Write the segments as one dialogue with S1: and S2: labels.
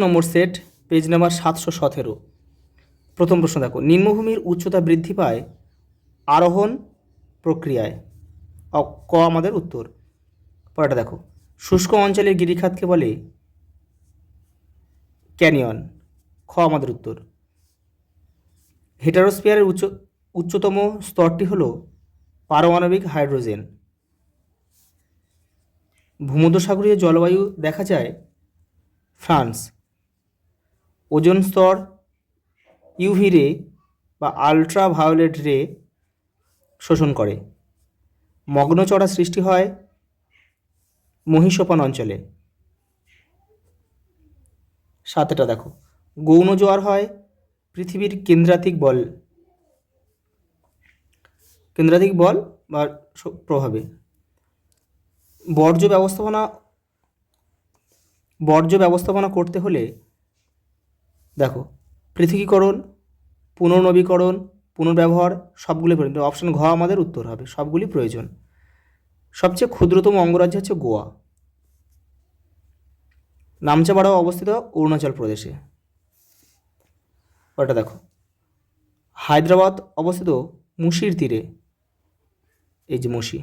S1: নম্বর set, page number 717। প্রথম প্রশ্ন দেখো, নিম্নভূমির উচ্চতা বৃদ্ধি পায় আরোহণ প্রক্রিয়ায়। ক আমাদের উত্তর। পরেরটা দেখো, শুষ্ক অঞ্চলের গিরিখাতকে বলে ক্যানিয়ন। খ আমাদের উত্তর। হেটারোস্ফিয়ারের উচ্চতম স্তরটি হল পারমাণবিক হাইড্রোজেন। ভূমধ্যসাগরীয় জলবায়ু দেখা যায় ফ্রান্স। ওজোন স্তর ইউভি রে বা আলট্রাভায়োলেট রে শোষণ করে। মগ্নচড়া সৃষ্টি হয় মহীসোপান অঞ্চলে। সাতটা দেখো, গৌণ জোয়ার হয় পৃথিবীর কেন্দ্রাতিক বল বা প্রভাবে। বর্জ্য ব্যবস্থাপনা করতে হলে দেখো, পৃথকীকরণ, পুনর্নবীকরণ, পুনর্ব্যবহার সবগুলি প্রয়োজন। অপশন ঘ আমাদের উত্তর হবে, সবগুলি প্রয়োজন। সবচেয়ে ক্ষুদ্রতম অঙ্গরাজ্য হচ্ছে গোয়া। নামচাপাড়াও অবস্থিত অরুণাচল প্রদেশে। ওটা দেখো, হায়দ্রাবাদ অবস্থিত মুসির তীরে। এই যে মুসি,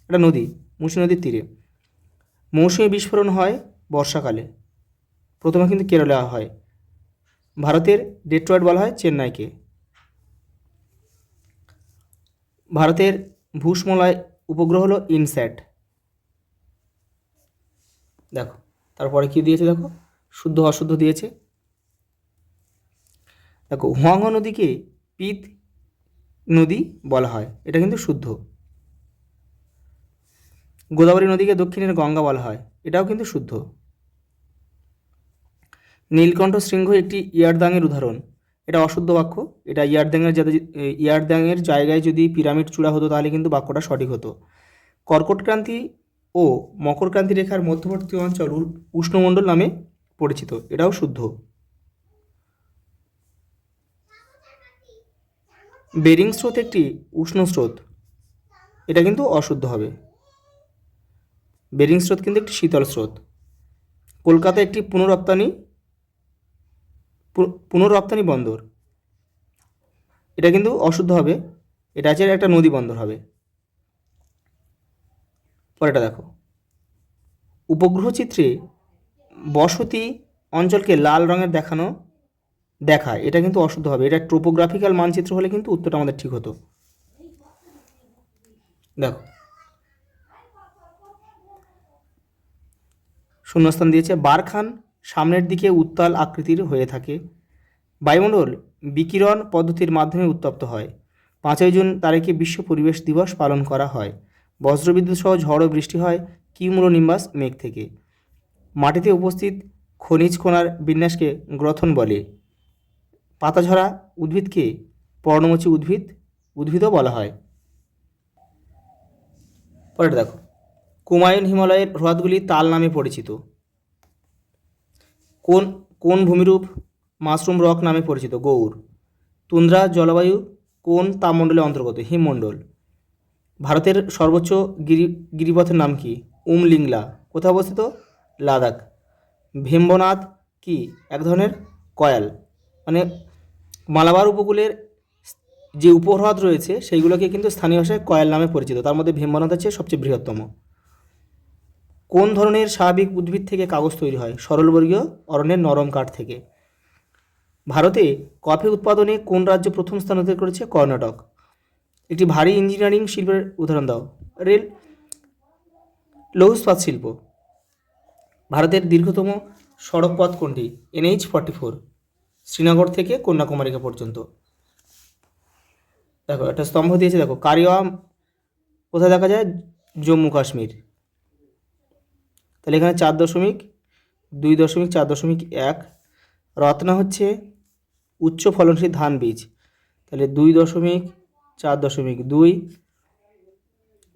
S1: এটা নদী, মুসি নদীর তীরে। মৌসুমী বিস্ফোরণ হয় বর্ষাকালে। প্রথমে কিন্তু কেরলে হয়। ভারতের ডেট্রয়েট বলা হয় চেন্নাইকে। ভারতের ভূষ্মলয় উপগ্রহ হলো ইনস্যাট। দেখো তারপরে কি দিয়েছে, দেখো শুদ্ধ অশুদ্ধ দিয়েছে। দেখো, হুয়াংহো নদীকে পিত নদী বলা হয়, এটা কিন্তু শুদ্ধ। গোদাবরী নদীকে দক্ষিণের গঙ্গা বলা হয়, এটাও কিন্তু শুদ্ধ। নীলকণ্ঠ শৃঙ্গ একটি ইয়ারদাংয়ের উদাহরণ, এটা অশুদ্ধ বাক্য। এটা ইয়ারদাংয়ের জায়গায় যদি পিরামিড চূড়া হতো তাহলে কিন্তু বাক্যটা সঠিক হতো। কর্কটক্রান্তি ও মকরক্রান্তি রেখার মধ্যবর্তী অঞ্চল উষ্ণমণ্ডল নামে পরিচিত, এটাও শুদ্ধ। বেরিং স্রোত একটি উষ্ণ স্রোত, এটা কিন্তু অশুদ্ধ হবে। বেরিং স্রোত কিন্তু একটি শীতল স্রোত। কলকাতা একটি পুনরপ্তানি বন্দর, এটা কিন্তু অশুদ্ধ হবে। এটা আছে একটা নদী বন্দর হবে। পরেটা দেখো, উপগ্রহ চিত্রে বসতি অঞ্চলকে লাল রঙের দেখায়, এটা কিন্তু অশুদ্ধ হবে। এটা টোপোগ্রাফিক্যাল মানচিত্র হলে কিন্তু উত্তরটা আমাদের ঠিক হতো। দেখো শূন্যস্থান দিয়েছে, বারখান সামনের দিকে উত্তাল আকৃতির হয়ে থাকে। বায়ুমণ্ডল বিকিরণ পদ্ধতির মাধ্যমে উত্তপ্ত হয়। 5ই জুন তারিখে বিশ্ব পরিবেশ দিবস পালন করা হয়। বজ্রবিদ্যুৎ সহ ঝড় ও বৃষ্টি হয় কিউমুলোনিম্বাস মেঘ থেকে। মাটিতে উপস্থিত খনিজ কণার বিন্যাসকে গ্রথন বলে। পাতাঝরা উদ্ভিদকে পর্ণমোচী উদ্ভিদও বলা হয়। পরের দেখো, কুমায়ুন হিমালয়ের হ্রদগুলি তাল নামে পরিচিত। কোন ভূমিরূপ মাশরুম রক নামে পরিচিত? গৌর। তুন্দ্রা জলবায়ু কোন তাপমণ্ডলের অন্তর্গত? হিমমণ্ডল। ভারতের সর্বোচ্চ গিরিপথের নাম কি? উমলিংলা। কোথায় অবস্থিত? লাদাখ। ভেম্বনাথ কি? এক ধরনের কয়াল, মানে মালাবার উপকূলের যে উপহ্রদ রয়েছে সেইগুলোকে কিন্তু স্থানীয় ভাষায় কয়াল নামে পরিচিত। তার মধ্যে ভেম্বনাথ হচ্ছে সবচেয়ে বৃহত্তম। কোন ধরনের স্বাভাবিক উদ্ভিদ থেকে কাগজ তৈরি হয়? সরলবর্গীয় অরণ্যের নরম কাঠ থেকে। ভারতে কফি উৎপাদনে কোন রাজ্য প্রথম স্থান অধিকার করেছে? কর্ণাটক। একটি ভারী ইঞ্জিনিয়ারিং শিল্পের উদাহরণ দাও। রেল। লৌহ ইস্পাত শিল্প। ভারতের দীর্ঘতম সড়ক পথ কোনটি? NH-44, শ্রীনগর থেকে কন্যাকুমারিকা পর্যন্ত। দেখো একটা স্তম্ভ দিয়েছে, দেখো কারিওয়াম কোথায় দেখা যায়? জম্মু কাশ্মীর। তাহলে এখানে 4.2.4.1। রত্না হচ্ছে উচ্চ ফলনশীল ধান বীজ, তাহলে 2.4.2।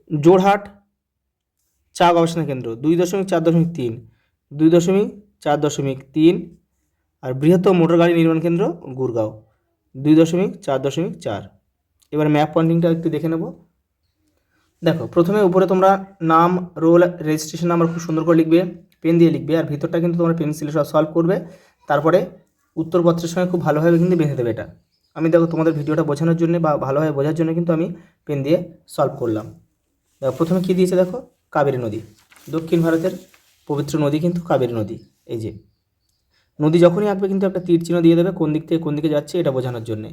S1: জোরহাট চা গবেষণা কেন্দ্র 2.4.3, 2.4.3। আর বৃহত্তম মোটর গাড়ি নির্মাণ কেন্দ্র গুরগাঁও 2.4.4। এবার ম্যাপ পয়েন্টিংটা একটু দেখে নেব। দেখো প্রথমে উপরে তোমরা নাম, রোল, রেজিস্ট্রেশন নাম্বার খুব সুন্দর করে লিখবে। পেন দিয়ে লিখবে, আর ভিতরটা কিন্তু তোমরা পেন্সিলে সব সলভ করবে, তারপরে উত্তরপত্রের সঙ্গে খুব ভালোভাবে কিন্তু বেঁধে দেবে এটা। আমি দেখো তোমাদের ভিডিওটা বোঝানোর জন্য বা ভালোভাবে বোঝার জন্য কিন্তু আমি পেন দিয়ে সলভ করলাম। দেখো প্রথমে কী দিয়েছে, দেখো কাবেরী নদী, দক্ষিণ ভারতের পবিত্র নদী কিন্তু কাবেরী নদী। এই যে নদী যখনই আঁকবে কিন্তু একটা তীর চিহ্ন দিয়ে দেবে কোন দিক থেকে কোন দিকে যাচ্ছে এটা বোঝানোর জন্যে।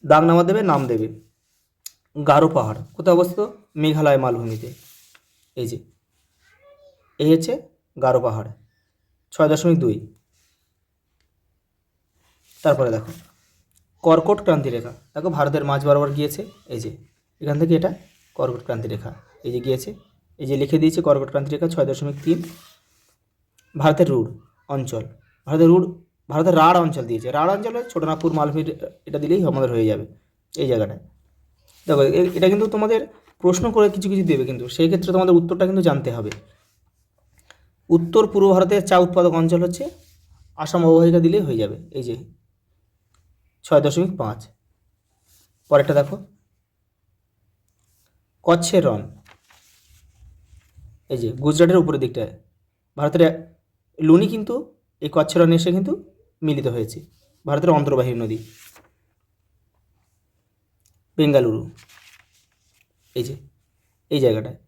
S1: দাগ নামা দেবে, নাম দেবে। গারো পাহাড় কোথায় অবস্থিত? মেঘালয় মালভূমিতে। এই যে এই হচ্ছে গারো পাহাড়, 6.2। তারপরে দেখো কর্কট ক্রান্তি রেখা, দেখো ভারতের মাঝ বরাবর গিয়েছে। এই যে এখান থেকে এটা কর্কট ক্রান্তি রেখা, এই যে গিয়েছে, এই যে লিখে দিয়েছে কর্কট ক্রান্তি রেখা 6.3। ভারতের রুড় অঞ্চল, ভারতের রাঢ় অঞ্চল দিয়েছে, রাঢ় অঞ্চলে ছোটনাগপুর মালভূমির এটা দিলেই আমাদের হয়ে যাবে এই জায়গাটায়। দেখো এটা কিন্তু তোমাদের প্রশ্ন করে কিছু কিছু দেবে, কিন্তু সেই ক্ষেত্রে তোমাদের উত্তরটা কিন্তু জানতে হবে। উত্তর পূর্ব ভারতের চা উৎপাদক অঞ্চল হচ্ছে আসাম অববাহিকা দিলেই হয়ে যাবে। এই যে 6.5। পরেরটা দেখো কচ্ছের রণ, এই যে গুজরাটের উপরের দিকটায় ভারতের লুনি কিন্তু এই কচ্ছের রণে এসে কিন্তু মিলিত হয়েছে, ভারতের অন্তর্বাহী নদী। বেঙ্গালুরু, এই যে এই জায়গাটায়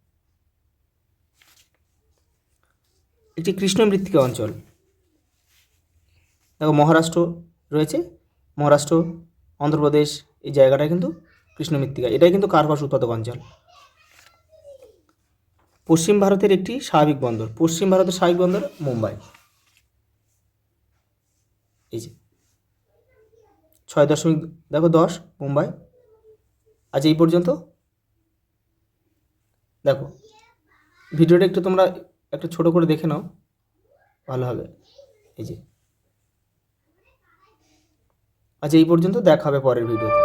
S1: একটি কৃষ্ণ মৃত্তিকা অঞ্চল। দেখো মহারাষ্ট্র রয়েছে, মহারাষ্ট্র অন্ধ্রপ্রদেশ এই জায়গাটায় কিন্তু কৃষ্ণ মৃত্তিকা, এটাই কিন্তু কার্পাস উৎপাদক অঞ্চল। পশ্চিম ভারতের একটি স্বাভাবিক বন্দর, পশ্চিম ভারতের স্বাভাবিক বন্দর মুম্বাই। এই যে 6.10 মুম্বাই। আজ এই পর্যন্ত। দেখো ভিডিওটা একটু তোমরা একটু ছোট করে দেখে নাও, ভালো হবে। এই যে আজ এই পর্যন্ত, দেখা হবে পরের ভিডিওতে।